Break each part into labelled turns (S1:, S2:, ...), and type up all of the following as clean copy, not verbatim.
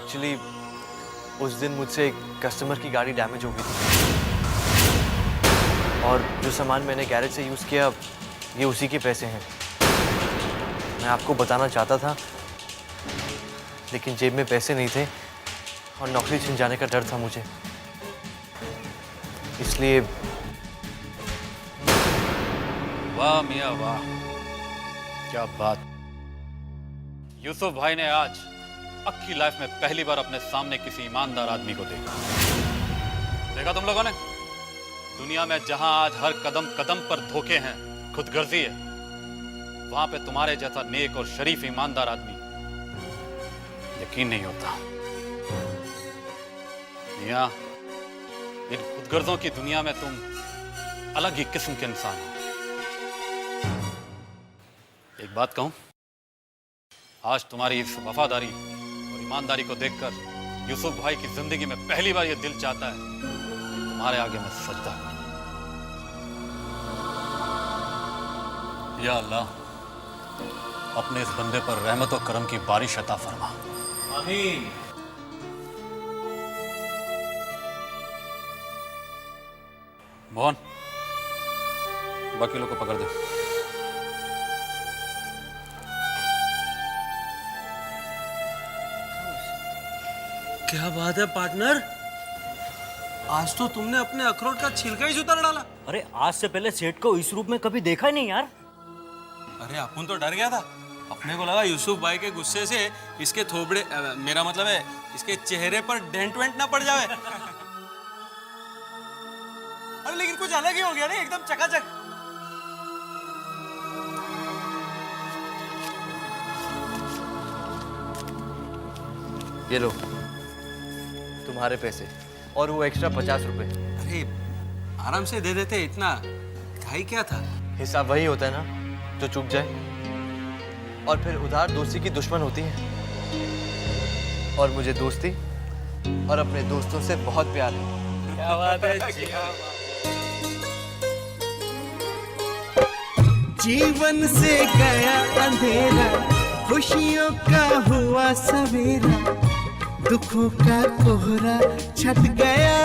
S1: Actually उस दिन मुझसे एक कस्टमर की गाड़ी डैमेज हो गई थी और जो सामान मैंने गैरेज से यूज़ किया ये उसी के पैसे हैं। मैं आपको बताना चाहता था लेकिन जेब में पैसे नहीं थे और नौकरी छिन जाने का डर था मुझे, इसलिए।
S2: वाह मियाँ वाह, क्या बात। यूसुफ भाई ने आज अपनी लाइफ में पहली बार अपने सामने किसी ईमानदार आदमी को देखा तुम लोगों ने। दुनिया में जहां आज हर कदम कदम पर धोखे हैं, खुदगर्जी है, वहां पे तुम्हारे जैसा नेक और शरीफ ईमानदार आदमी यकीन नहीं होता। मियां, इन खुदगर्जों की दुनिया में तुम अलग ही किस्म के इंसान हो। एक बात कहूं, आज तुम्हारी इस वफादारी और ईमानदारी को देखकर यूसुफ भाई की जिंदगी में पहली बार यह दिल चाहता है कि तुम्हारे आगे मैं सजदा करूं। या अल्लाह, अपने इस बंदे पर रहमत और करम की बारिश अता फरमा। आमीन। मोहन, बाकी लोग को पकड़ दे।
S3: क्या बात है पार्टनर, आज तो तुमने अपने अखरोट का छिलका ही उतार डाला।
S4: अरे आज से पहले सेठ को इस रूप में कभी देखा ही नहीं यार।
S3: अरे अपन तो डर गया था, अपने को लगा यूसुफ भाई के गुस्से से इसके थोबड़े, मेरा मतलब है इसके चेहरे पर डेंट वेंट ना पड़ जावे। अरे लेकिन कुछ अलग ही हो गया, नहीं एकदम चकाचक।
S1: ये लो तुम्हारे पैसे और वो एक्स्ट्रा 50 रुपए।
S3: अरे आराम से दे देते, इतना घाई क्या था।
S1: हिसाब वही होता है ना जो चूक जाए, और फिर उधार दोस्ती की दुश्मन होती है। और मुझे दोस्ती और अपने दोस्तों से बहुत प्यार है।
S3: क्या बात है जी।
S5: जीवन से गया अंधेरा, खुशियों का हुआ सवेरा, दुखों का कोहरा छट गया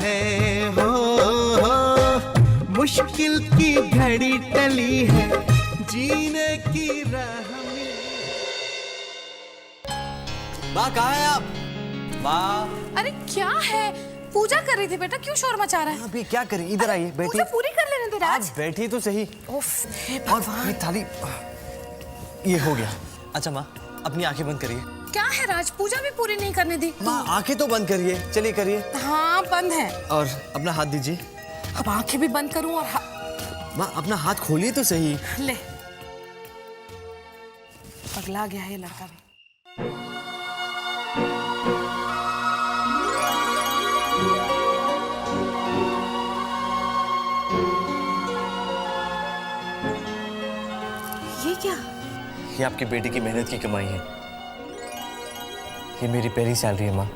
S5: है। हो मुश्किल की घड़ी टली है, जीने की राह मिली।
S4: माँ कहाँ है आप? माँ।
S6: अरे क्या है, पूजा कर रही थी बेटा, क्यों शोर मचा रहा है?
S1: अभी क्या करें, इधर आइए, बैठिए।
S6: पूजा पूरी कर लेने दे राज।
S1: आप बैठिए तो सही।
S6: उफ, हे
S1: और
S6: भगवान।
S1: ये थाली, ये हो गया। अच्छा माँ, अपनी आंखें बंद करिए।
S6: क्या है राज, पूजा भी पूरी नहीं करने दी?
S1: माँ आंखें तो बंद करिए, चलिए करिए।
S6: हाँ बंद है।
S1: और अपना हाथ दीजिए।
S6: अब आंखें भी बंद करूं और
S1: माँ अपना हाथ खोलिए तो सही।
S6: ले, पगला गया है ये लड़का भी। ये क्या?
S1: ये आपकी बेटी की मेहनत की कमाई है। ये मेरी पहली सैलरी है माँ।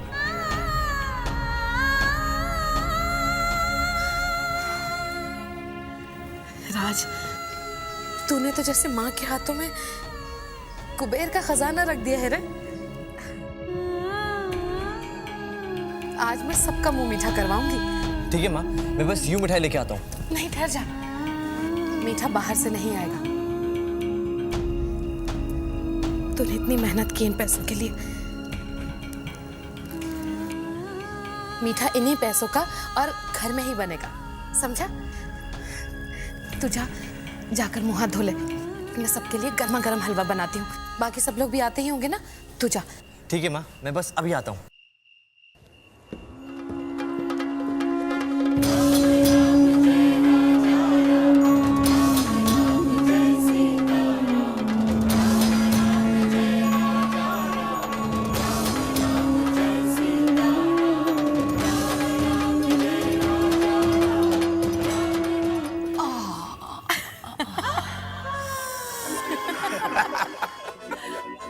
S6: राज, तूने तो जैसे माँ के हाथों में कुबेर का खजाना रख दिया है रे। आज मैं सबका मुंह मीठा करवाऊंगी।
S1: ठीक है माँ, मैं बस यूं मिठाई लेके आता हूँ।
S6: नहीं ठहर जा, मीठा बाहर से नहीं आएगा। तूने इतनी मेहनत की इन पैसों के लिए। मीठा इन्हीं पैसों का और घर में ही बनेगा, समझा? तू जाकर मुंह हाथ धो ले, मैं सबके लिए गर्मा गर्म हलवा बनाती हूँ। बाकी सब लोग भी आते ही होंगे ना, तू जा।
S1: ठीक है माँ, मैं बस अभी आता हूँ।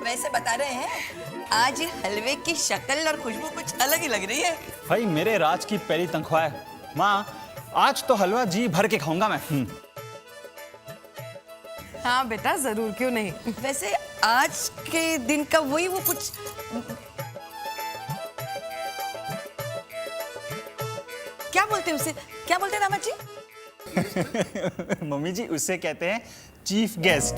S7: वैसे बता रहे हैं आज हलवे की शक्ल और खुशबू कुछ अलग ही लग रही है।
S8: भाई मेरे राज की पहली तनख्वाह है माँ, आज तो हलवा जी भर के खाऊंगा मैं।
S6: हाँ बेटा जरूर, क्यों नहीं।
S7: वैसे आज के दिन का वो कुछ बोलते हैं उसे? क्या बोलते हैं दामाद जी?
S8: मम्मी जी उससे कहते हैं चीफ गेस्ट।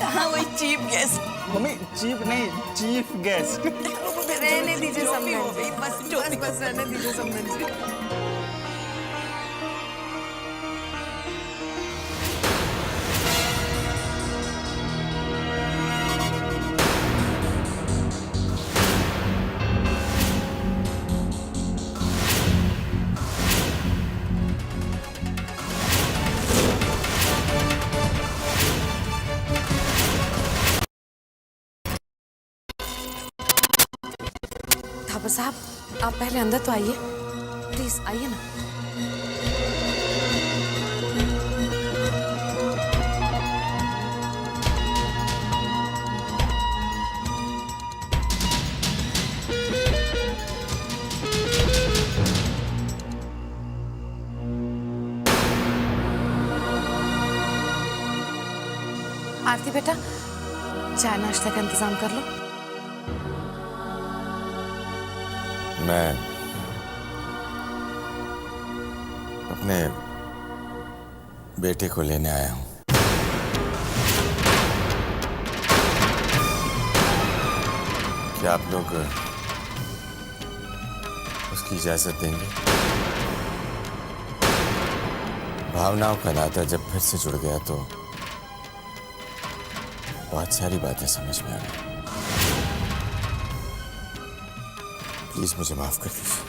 S7: हाँ वही चीफ गेस्ट।
S8: मम्मी चीफ नहीं, चीफ गेस्ट।
S6: रहने दीजिए
S7: जो भी
S6: समधन
S7: हो
S6: जी,
S7: गई, बस जो भी
S6: बस रहने दीजिए समधन जी। थापर साहब, आप पहले अंदर तो आइए, प्लीज आइए ना। आरती बेटा, चाय नाश्ता का इंतजाम कर लो।
S9: मैं अपने बेटे को लेने आया हूं। क्या आप लोग उसकी इजाजत देंगे? भावनाओं का नाता जब फिर से जुड़ गया तो बहुत सारी बातें समझ में आ गई। प्लीज मुझे माफ कर दीजिए।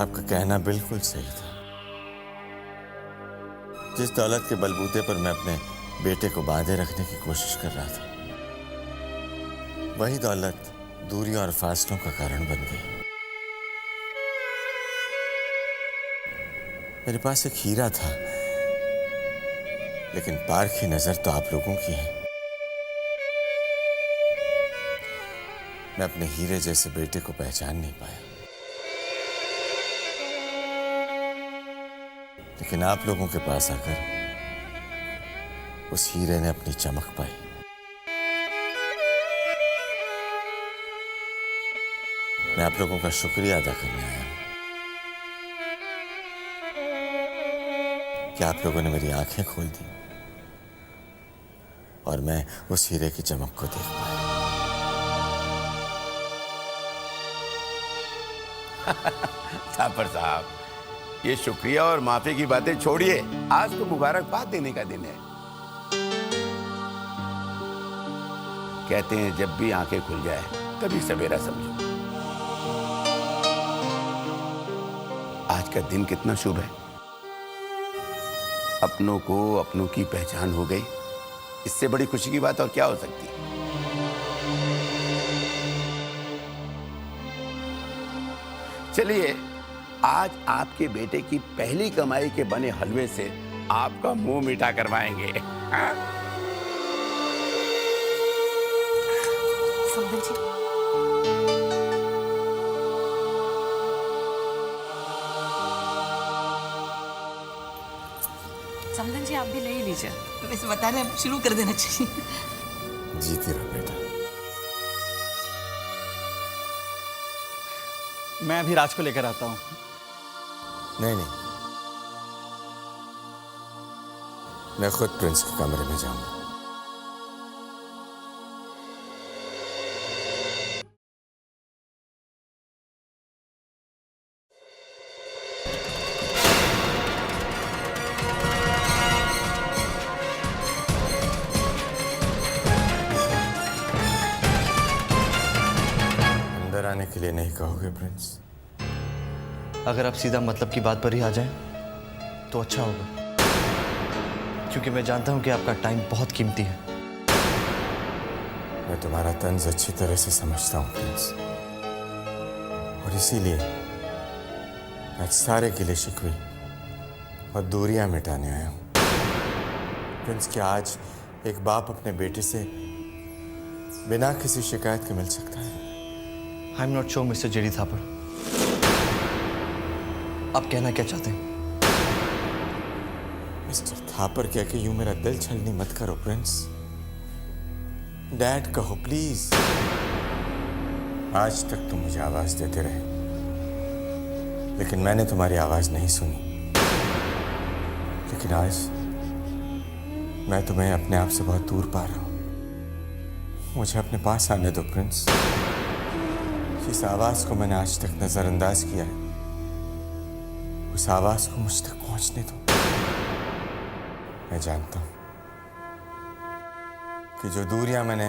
S9: आपका कहना बिल्कुल सही था। जिस दौलत के बलबूते पर मैं अपने बेटे को बांधे रखने की कोशिश कर रहा था, वही दौलत दूरियों और फासलों का कारण बन गई। मेरे पास एक हीरा था, लेकिन पारखी नजर तो आप लोगों की है। मैं अपने हीरे जैसे बेटे को पहचान नहीं पाया, लेकिन आप लोगों के पास आकर उस हीरे ने अपनी चमक पाई। मैं आप लोगों का शुक्रिया अदा करने आया हूं कि आप लोगों ने मेरी आंखें खोल दी और मैं उस हीरे की चमक को देख पाया।
S10: थापर साहब, ये शुक्रिया और माफी की बातें छोड़िए। आज तो मुबारकबाद देने का दिन है। कहते हैं जब भी आंखें खुल जाए तभी सवेरा समझो। आज का दिन कितना शुभ है। अपनों को अपनों की पहचान हो गई, इससे बड़ी खुशी की बात और क्या हो सकती है। चलिए, आज आपके बेटे की पहली कमाई के बने हलवे से आपका मुंह मीठा करवाएंगे।
S6: समधन जी, समधन जी आप भी ले ही लीजिए।
S7: वैसे बता रहे हैं, शुरू कर देना चाहिए।
S9: जीती रहो बेटा।
S8: मैं अभी राज को लेकर आता हूँ।
S9: नहीं नहीं, मैं खुद प्रिंस के कमरे में जाऊंगा। अंदर आने के लिए नहीं कहोगे प्रिंस?
S1: अगर आप सीधा मतलब की बात पर ही आ जाएं तो अच्छा होगा, क्योंकि मैं जानता हूं कि आपका टाइम बहुत कीमती है।
S9: मैं तुम्हारा तंज अच्छी तरह से समझता हूं प्रिंस, और इसीलिए आज सारे गिले शिकवे और दूरियां मिटाने आया हूं। प्रिंस, क्या आज एक बाप अपने बेटे से बिना किसी शिकायत के मिल सकता है?
S1: I am not sure mister JD Thapar, आप कहना क्या चाहते हैं?
S9: मिस्टर थापर कह के यूं मेरा दिल छलनी मत करो प्रिंस। डैड कहो प्लीज। आज तक तुम मुझे आवाज देते रहे, लेकिन मैंने तुम्हारी आवाज नहीं सुनी। लेकिन आज मैं तुम्हें अपने आप से बहुत दूर पा रहा हूं। मुझे अपने पास आने दो प्रिंस। जिस आवाज को मैंने आज तक नजरअंदाज किया है, उस आवाज को मुझ तक पहुंचने दो। मैं जानता हूं कि जो दूरियां मैंने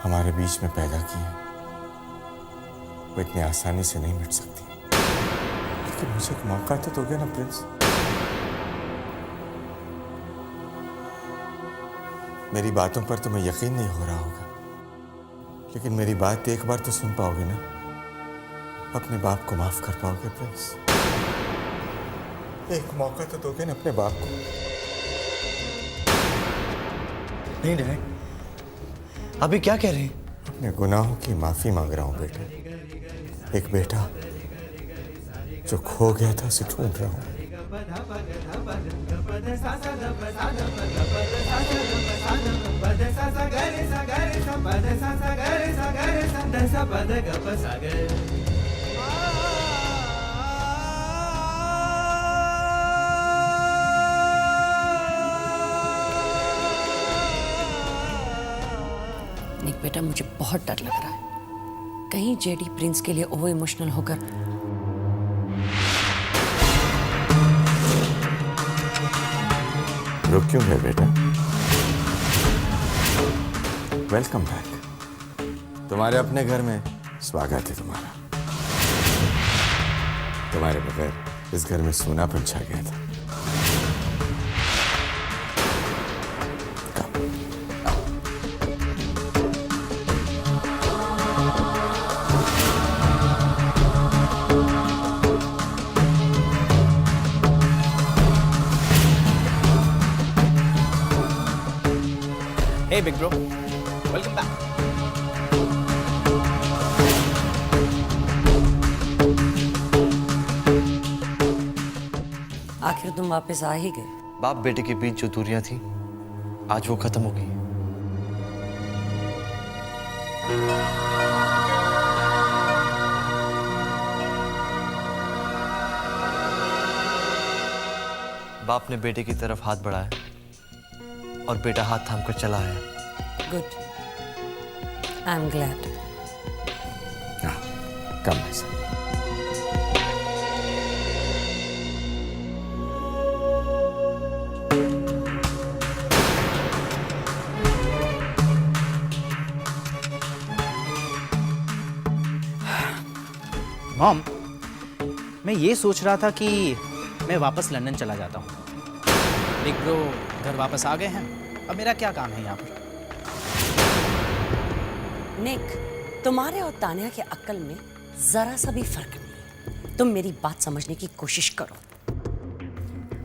S9: हमारे बीच में पैदा की हैं, वो इतनी आसानी से नहीं मिट सकती। लेकिन मुझे एक मौका तो दोगे ना प्रिंस? मेरी बातों पर तुम्हें यकीन नहीं हो रहा होगा, लेकिन मेरी बात एक बार तो सुन पाओगे ना? अपने बाप को माफ कर पाओगे प्रिंस? एक मौका तो दोगे ना अपने बाप को?
S1: नहीं डैड, अभी क्या कह रहे हैं?
S9: अपने गुनाहों की माफी मांग रहा हूं बेटा। एक बेटा जो खो गया था उसे ढूंढ रहा हूं।
S7: निक बेटा, मुझे बहुत डर लग रहा है। कहीं जेडी प्रिंस के लिए ओवर इमोशनल होकर
S9: रुक क्यों गए बेटा? Welcome back. तुम्हारे अपने घर में स्वागत है तुम्हारा। तुम्हारे बगैर इस घर में सूनापन छा गया था।
S8: Hey big bro, welcome back.
S7: आखिर तुम वापस आ ही गए।
S1: बाप बेटे के बीच जो दूरियां थी, आज वो खत्म हो गई। बाप ने बेटे की तरफ हाथ बढ़ाया और बेटा हाथ थाम कर चला आया।
S7: Good, I am glad.
S9: कम ऐसा।
S8: मॉम, मैं ये सोच रहा था कि मैं वापस लंदन चला जाता हूँ। बिग ब्रो घर वापस आ गए हैं, अब मेरा क्या काम है यहाँ पर?
S7: निक, तुम्हारे और तानिया के अक्ल में जरा सा भी फर्क नहीं है। तुम मेरी बात समझने की कोशिश करो।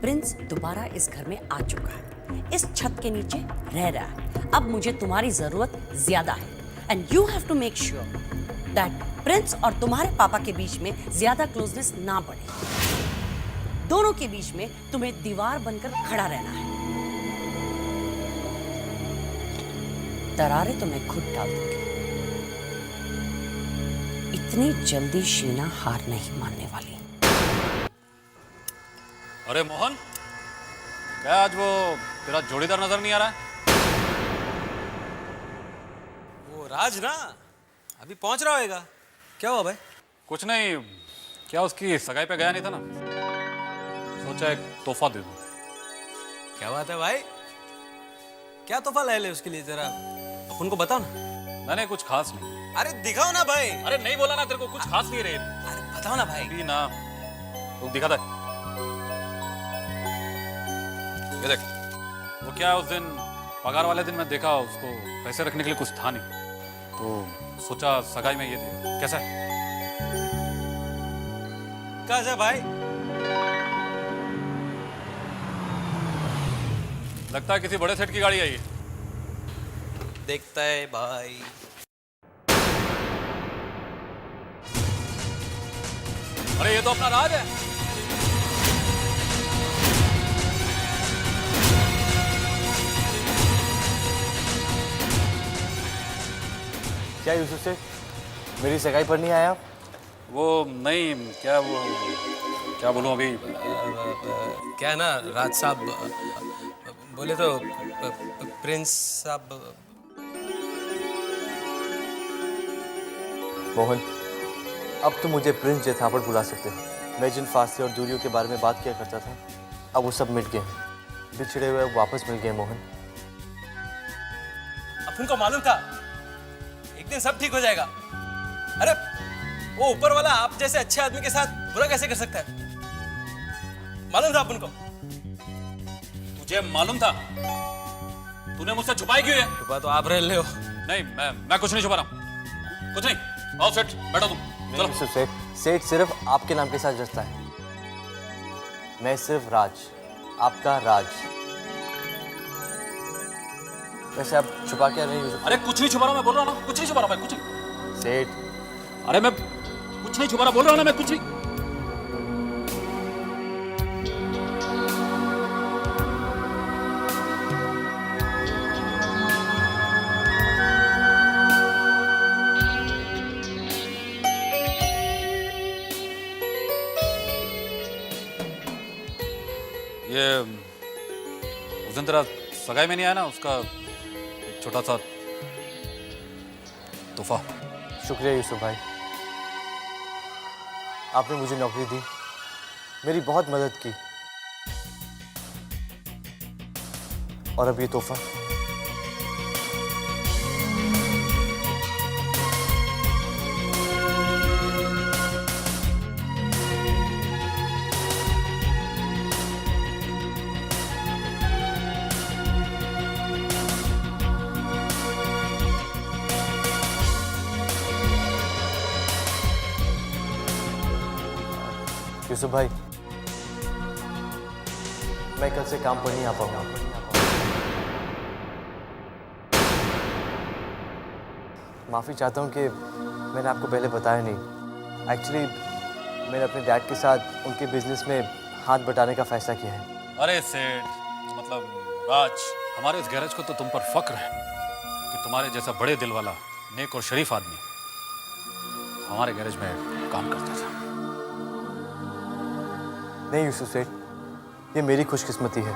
S7: प्रिंस दोबारा इस घर में आ चुका है, इस छत के नीचे रह रहा है। अब मुझे तुम्हारी जरूरत ज्यादा है and you have to make sure that Prince और तुम्हारे पापा के बीच में ज्यादा क्लोजनेस ना बढ़े। दोनों के बीच में तुम्हें दीवार बनकर खड़ा रहना है। दरारें तो मैं खुद डाल दूंगी। इतनी जल्दी शीना हार नहीं मानने वाली।
S2: अरे मोहन, क्या आज वो तेरा जोड़ीदार नजर नहीं आ रहा है?
S3: वो राज ना अभी पहुंच रहा होगा। क्या हुआ भाई?
S2: कुछ नहीं, क्या उसकी सगाई पे गया नहीं था ना, सोचा एक तोहफा दे दूं।
S3: क्या बात है भाई? क्या तोहफा लाए ले उसके लिए, जरा उनको बताओ ना।
S2: मैंने कुछ खास नहीं।
S3: अरे दिखाओ ना भाई।
S2: अरे नहीं बोला ना तेरे को, कुछ खास नहीं रहे।
S3: अरे बताओ ना भाई।
S2: भी ना, तो दिखा दे। ये देख, वो क्या उस दिन पगार वाले दिन मैं देखा उसको पैसे रखने के लिए कुछ था नहीं, तो सोचा सगाई में ये दे। कैसा है?
S3: कैसा भाई?
S2: लगता है किसी बड़े सेठ की गाड़ी आई है।
S3: देखता है भाई।
S2: अरे ये तो अपना राज है।
S1: क्या यूसुफ से मेरी सगाई पर नहीं आए आप?
S2: वो नहीं, क्या बोलूं अभी।
S3: क्या है ना राज साहब, बोले तो प्रिंस साहब।
S1: मोहन, अब तो मुझे प्रिंस जे थापड़ बुला सकते हो। मैं जिन फासले और दूरियों के बारे में बात किया करता था, अब वो सब मिट गए। बिछड़े हुए वापस मिल गए मोहन।
S3: अपन को मालूम था एक दिन सब ठीक हो जाएगा। अरे वो ऊपर वाला आप जैसे अच्छे आदमी के साथ बुरा कैसे कर सकता है? मालूम था अपन को।
S2: तुझे मालूम था? तूने मुझसे छुपाई क्यों है?
S3: छुपा तो आप रह ले हो।
S2: नहीं, मैं कुछ नहीं छुपा रहा हूं। कुछ नहीं। आओ सेठ, बैठो तुम। चलो।
S1: यूसुफ सेठ सिर्फ आपके नाम के साथ जचता है। मैं सिर्फ राज, आपका राज। वैसे आप छुपा क्या रहे हैं यूसुफ?
S2: अरे कुछ नहीं छुपा रहा, मैं बोल रहा हूं ना, कुछ नहीं छुपा रहा मैं, कुछ नहीं।
S1: सेठ,
S2: अरे मैं कुछ नहीं छुपा रहा, बोल रहा हूं ना मैं, कुछ नहीं। ये उस दिन तेरा सगाई में नहीं आया ना, उसका एक छोटा सा तोहफा।
S1: शुक्रिया यूसुफ भाई, आपने मुझे नौकरी दी, मेरी बहुत मदद की। और अब ये तोहफा। यूसुफ भाई, मैं कल से काम पर नहीं आ पाऊंगा। माफ़ी चाहता हूं कि मैंने आपको पहले बताया नहीं। एक्चुअली मैंने अपने डैड के साथ उनके बिजनेस में हाथ बटाने का फैसला किया है।
S2: अरे सेठ, मतलब राज, हमारे इस गैरेज को तो तुम पर फक्र है कि तुम्हारे जैसा बड़े दिल वाला, नेक और शरीफ आदमी हमारे गैरेज में काम करता था।
S1: नहीं यूसुफ सेठ, ये मेरी खुशकिस्मती है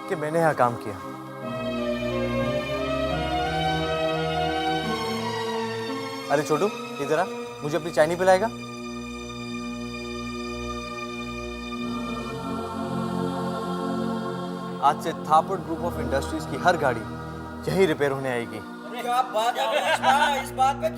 S1: कि मैंने यहाँ काम किया। अरे छोटू, इधर आ, मुझे अपनी चाय नहीं पिलाएगा? आज से थापड़ ग्रुप ऑफ इंडस्ट्रीज की हर गाड़ी यहीं रिपेयर होने आएगी।
S4: क्या बात है, इस बात पे